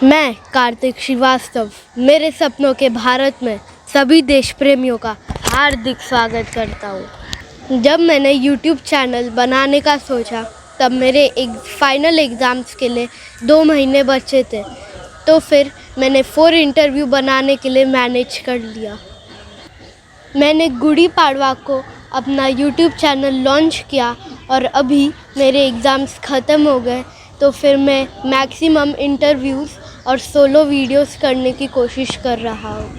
मैं कार्तिक श्रीवास्तव मेरे सपनों के भारत में सभी देश प्रेमियों का हार्दिक स्वागत करता हूँ। जब मैंने YouTube चैनल बनाने का सोचा तब मेरे फाइनल एग्ज़ाम्स के लिए 2 महीने बचे थे, तो फिर मैंने 4 इंटरव्यू बनाने के लिए मैनेज कर लिया। मैंने गुड़ी पाड़वा को अपना YouTube चैनल लॉन्च किया और अभी मेरे एग्ज़ाम्स ख़त्म हो गए, तो फिर मैं मैक्सिमम इंटरव्यूज़ और सोलो वीडियोस करने की कोशिश कर रहा हूँ।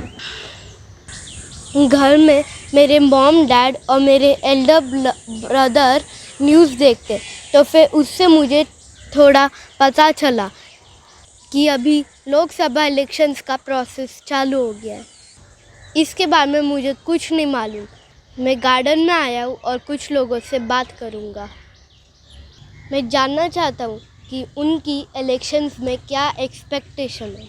घर में मेरे मॉम डैड और मेरे एल्डर ब्रदर न्यूज़ देखते, तो फिर उससे मुझे थोड़ा पता चला कि अभी लोकसभा इलेक्शंस का प्रोसेस चालू हो गया है। इसके बारे में मुझे कुछ नहीं मालूम। मैं गार्डन में आया हूँ और कुछ लोगों से बात करूँगा। मैं जानना चाहता हूँ कि उनकी इलेक्शंस में क्या एक्सपेक्टेशन है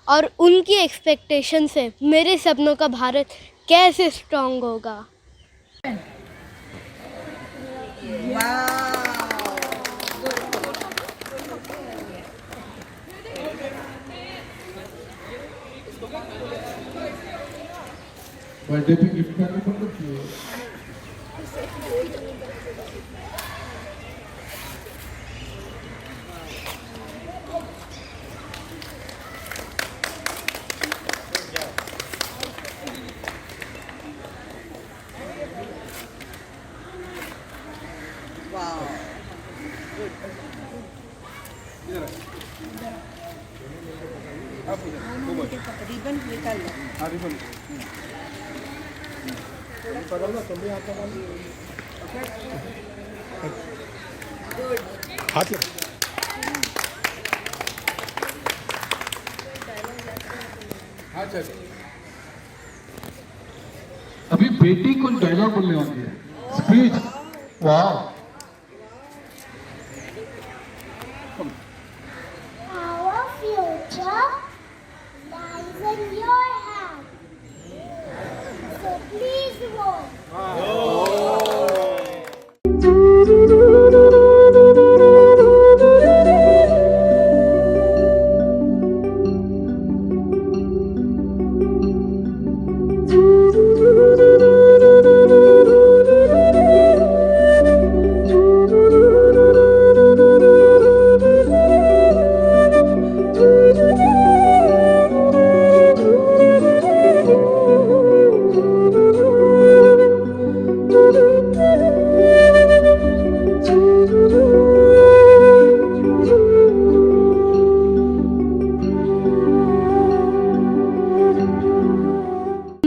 और उनकी एक्सपेक्टेशन से मेरे सपनों का भारत कैसे स्ट्रॉन्ग होगा। बर्थडे पे गिफ्ट करने को तो रिबन निकाल लो। हाँ रिबन पकड़ लो, तुम भी हाथ लगा लो। हाथ लगा। हाँ चलो। अभी बेटी कुछ डायलॉग बोलने वाली है, स्पीच। वाह। Our future lies in your hand. So please vote.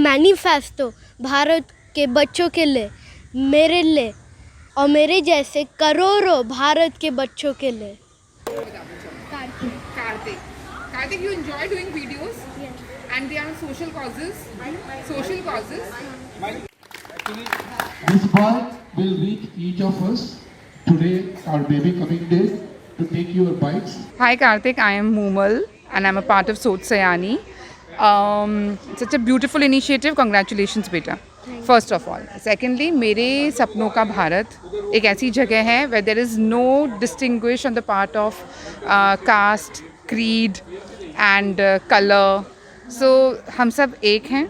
Manifesto Bharat के बच्चों के लिए, मेरे लिए और मेरे जैसे करोड़ों भारत के बच्चों के लिए। Karthik, you enjoy doing videos? Yes. And they are on social causes? Social causes? This bike will reach each of us today, our baby coming days, to take your bikes. Hi Karthik, I am Moomal and I'm a part of Soch Sayani. Such a beautiful initiative. Congratulations बेटा. First of all. Secondly, मेरे सपनों का भारत एक ऐसी जगह है where there is no distinguish on the part of caste, creed and color. So हम सब एक हैं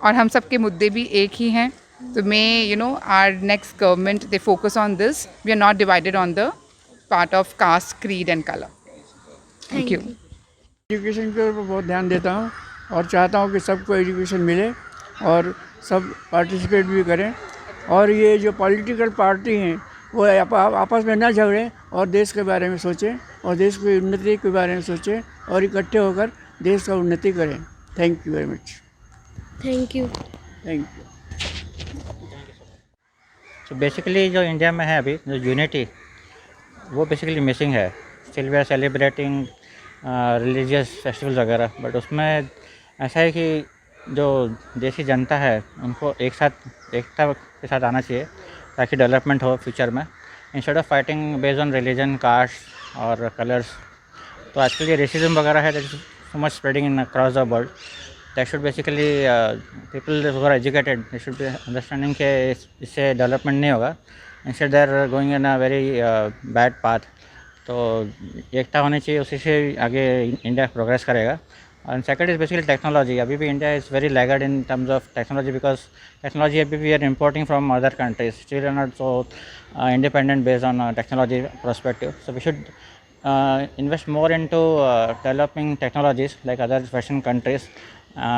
और हम सब के मुद्दे भी एक ही हैं. तो मैं our next government they focus on this. We are not divided on the part of caste, creed and color. Thank you. Education के ऊपर बहुत ध्यान देता हूँ और चाहता हूँ कि सबको एजुकेशन मिले और सब पार्टिसिपेट भी करें। और ये जो पॉलिटिकल पार्टी हैं वो आपस में ना झगड़ें और देश के बारे में सोचें और देश की उन्नति के बारे में सोचें और इकट्ठे होकर देश का उन्नति करें। Thank you very much. Thank you. Thank you. तो बेसिकली जो इंडिया में है अभी जो यूनिटी वो बेसिकली मिसिंग है। Still we are celebrating religious festival वगैरह, बट उसमें ऐसा है कि जो देशी जनता है उनको एकता के साथ आना चाहिए ताकि डेवलपमेंट हो फ्यूचर में, instead of fighting based on religion, caste और कलर्स। तो आजकल ये रेसिज्म वगैरह है that is so much spreading in across the world. That should basically people who are educated they should be understanding कि इससे डेवलपमेंट नहीं होगा, instead they are going in a very bad path. तो तो एकता होनी चाहिए, उसी से आगे इंडिया प्रोग्रेस करेगा. And second is basically technology. अभी भी India is very laggard in terms of technology because technology अभी भी we are importing from other countries. Still are not so independent based on technology perspective. So we should invest more into developing technologies like other Western countries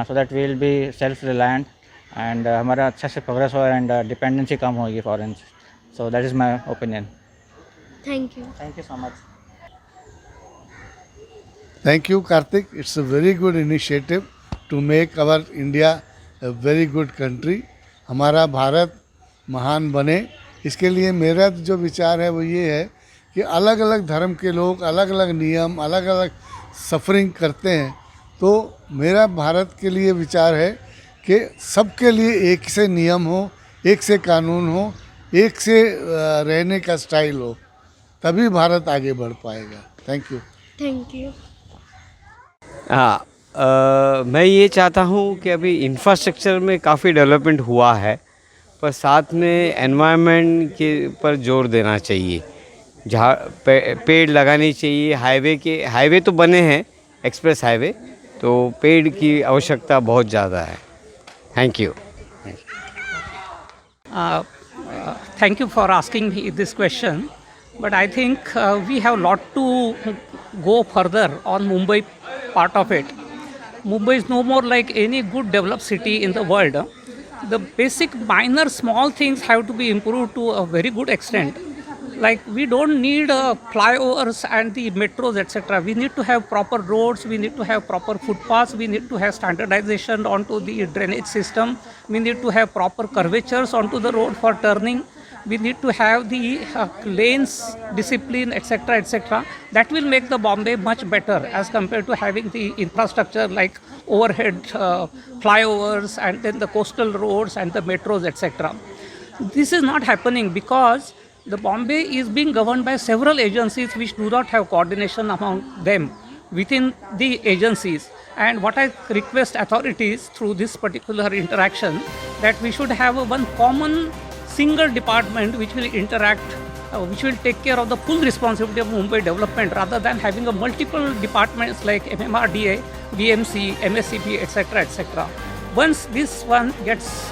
so that we will be self-reliant and हमारा अच्छा से progress हो and dependency कम होगी foreign. So that is my opinion. Thank you. Thank you so much. Thank you, Karthik. It's a very good initiative to make our India a very good country. हमारा भारत महान बने, इसके लिए मेरा जो विचार है वो ये है कि अलग अलग धर्म के लोग अलग अलग नियम अलग अलग सफरिंग करते हैं, तो मेरा भारत के लिए विचार है कि सबके लिए एक से नियम हो, एक से कानून हो, एक से रहने का स्टाइल हो, तभी भारत आगे बढ़ पाएगा. Thank you. Thank you. हाँ, मैं ये चाहता हूँ कि अभी इंफ्रास्ट्रक्चर में काफ़ी डेवलपमेंट हुआ है, पर साथ में एनवायरनमेंट के पर जोर देना चाहिए. जहाँ पेड़ लगाने चाहिए. हाईवे तो बने हैं, एक्सप्रेस हाईवे, तो पेड़ की आवश्यकता बहुत ज़्यादा है. Thank you. Thank you for asking me this question, but I think we have lot to go further on Mumbai part of it. Mumbai is no more like any good developed city in the world. The basic minor small things have to be improved to a very good extent. Like we don't need flyovers and the metros, etc. We need to have proper roads, we need to have proper footpaths, we need to have standardization onto the drainage system, we need to have proper curvatures onto the road for turning, we need to have the lanes discipline, etc., etc. That will make the Bombay much better as compared to having the infrastructure like overhead flyovers and then the coastal roads and the metros, etc. This is not happening because the Bombay is being governed by several agencies which do not have coordination among them within the agencies. And what I request authorities through this particular interaction, that we should have one common single department which will interact, which will take care of the full responsibility of Mumbai development rather than having a multiple departments like MMRDA, BMC, MSCP, etc., etc. Once this one gets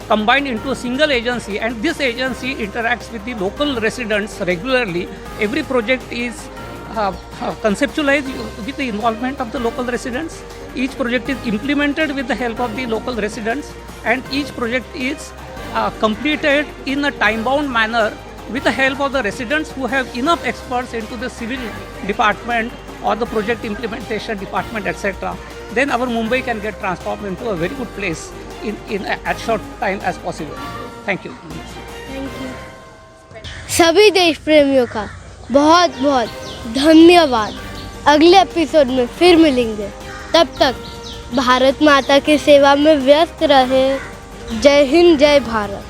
combined into a single agency and this agency interacts with the local residents regularly, every project is conceptualized with the involvement of the local residents. Each project is implemented with the help of the local residents, and each project is completed in a time-bound manner with the help of the residents who have enough experts into the civil department or the project implementation department, etc. Then our Mumbai can get transformed into a very good place in as short time as possible. Thank you. Thank you. सभी देश प्रेमियों का बहुत बहुत धन्यवाद. अगले episode में फिर मिलेंगे. तब तक भारत माता की सेवा में व्यस्त रहे. जय हिंद, जय भारत.